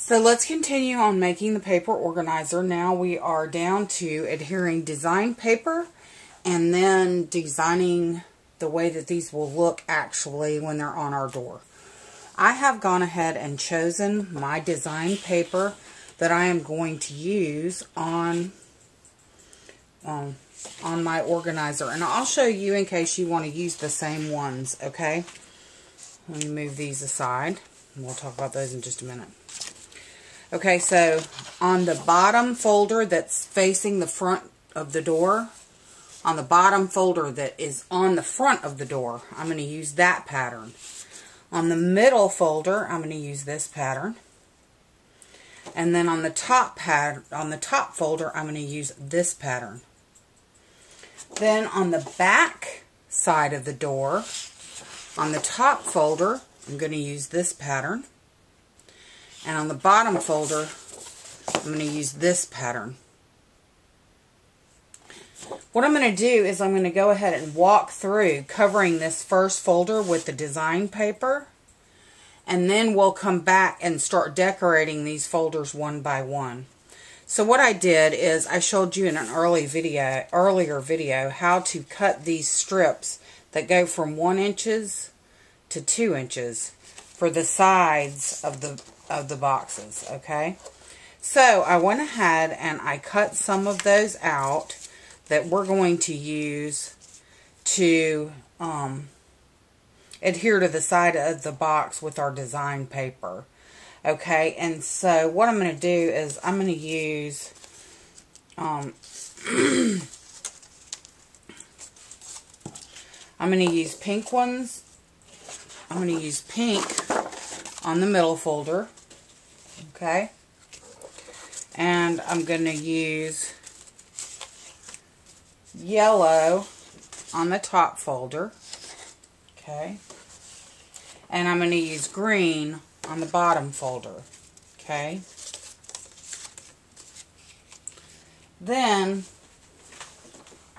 So let's continue on making the paper organizer. Now we are down to adhering design paper and then designing the way that these will look actually when they're on our door. I have gone ahead and chosen my design paper that I am going to use on my organizer. And I'll show you in case you want to use the same ones, okay? Let me move these aside, and we'll talk about those in just a minute. Okay, so on the bottom folder that's facing the front of the door, on the bottom folder that is on the front of the door, I'm going to use that pattern. On the middle folder, I'm going to use this pattern. And then on the top folder, I'm going to use this pattern. Then on the back side of the door, on the top folder, I'm going to use this pattern. And on the bottom folder, I'm going to use this pattern. What I'm going to do is I'm going to go ahead and walk through covering this first folder with the design paper. And then we'll come back and start decorating these folders one by one. So what I did is I showed you in an earlier video how to cut these strips that go from 1 inch to 2 inches for the sides of the boxes, okay? So I went ahead and I cut some of those out that we're going to use to adhere to the side of the box with our design paper. Okay, and so what I'm going to do is I'm going to use I'm going to use pink ones. I'm going to use pink on the middle folder. Okay, and I'm going to use yellow on the top folder. Okay, and I'm going to use green on the bottom folder. Okay, then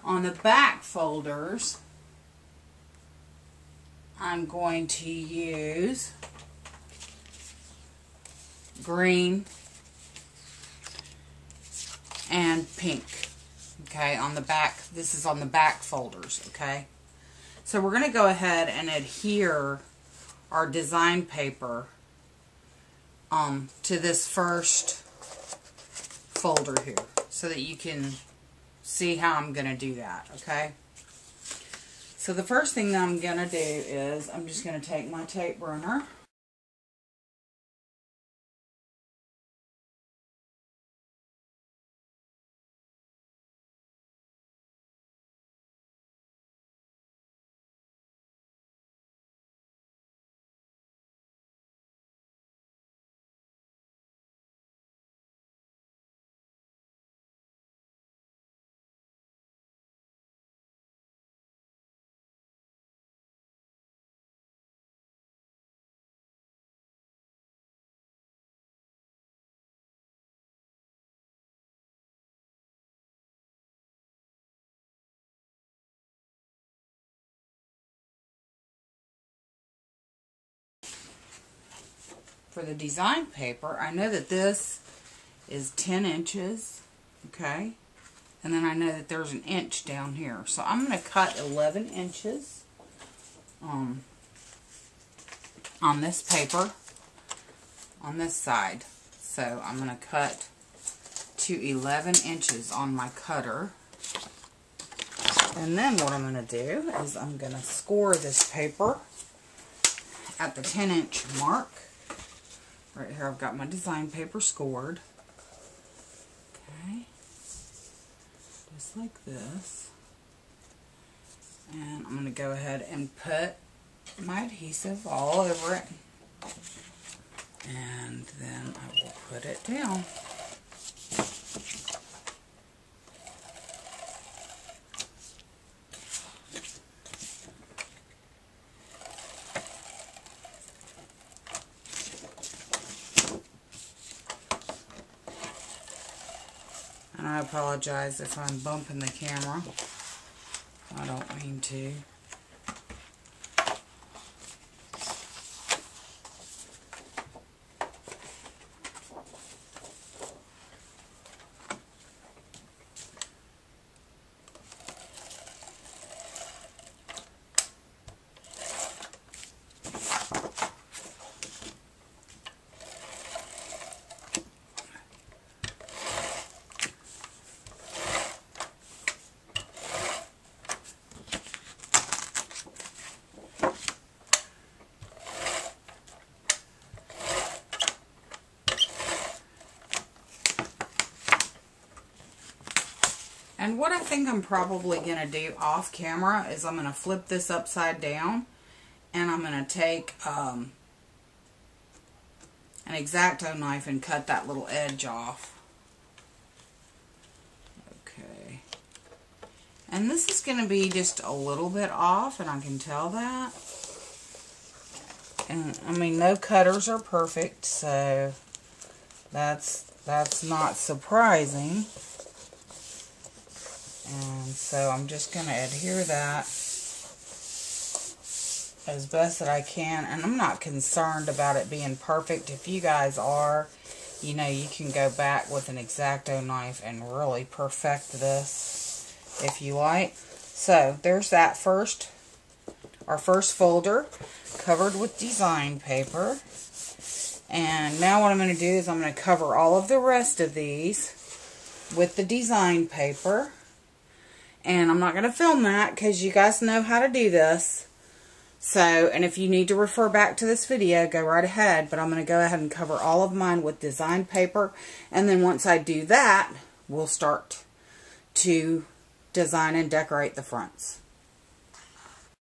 on the back folders I'm going to use green and pink. Okay, on the back, this is on the back folders. Okay, so we're going to go ahead and adhere our design paper to this first folder here so that you can see how I'm going to do that, okay? So the first thing that I'm going to do is I'm just going to take my tape runner. For the design paper, I know that this is 10 inches, okay? And then I know that there's an inch down here. So I'm going to cut 11 inches on this paper on this side. So I'm going to cut to 11 inches on my cutter. And then what I'm going to do is I'm going to score this paper at the 10-inch mark. Right here I've got my design paper scored. Okay. Just like this. And I'm going to go ahead and put my adhesive all over it. And then I will put it down. And I apologize if I'm bumping the camera. I don't mean to. And what I think I'm probably going to do off camera is I'm going to flip this upside down, and I'm going to take an X-Acto knife and cut that little edge off. Okay. And this is going to be just a little bit off, and I can tell that. And I mean, no cutters are perfect, so that's not surprising. And so I'm just going to adhere that as best that I can. And I'm not concerned about it being perfect. If you guys are, you know, you can go back with an X-Acto knife and really perfect this if you like. So there's that our first folder covered with design paper. And now what I'm going to do is I'm going to cover all of the rest of these with the design paper. And I'm not going to film that because you guys know how to do this. So, and if you need to refer back to this video, go right ahead. But I'm going to go ahead and cover all of mine with design paper. And then once I do that, we'll start to design and decorate the fronts.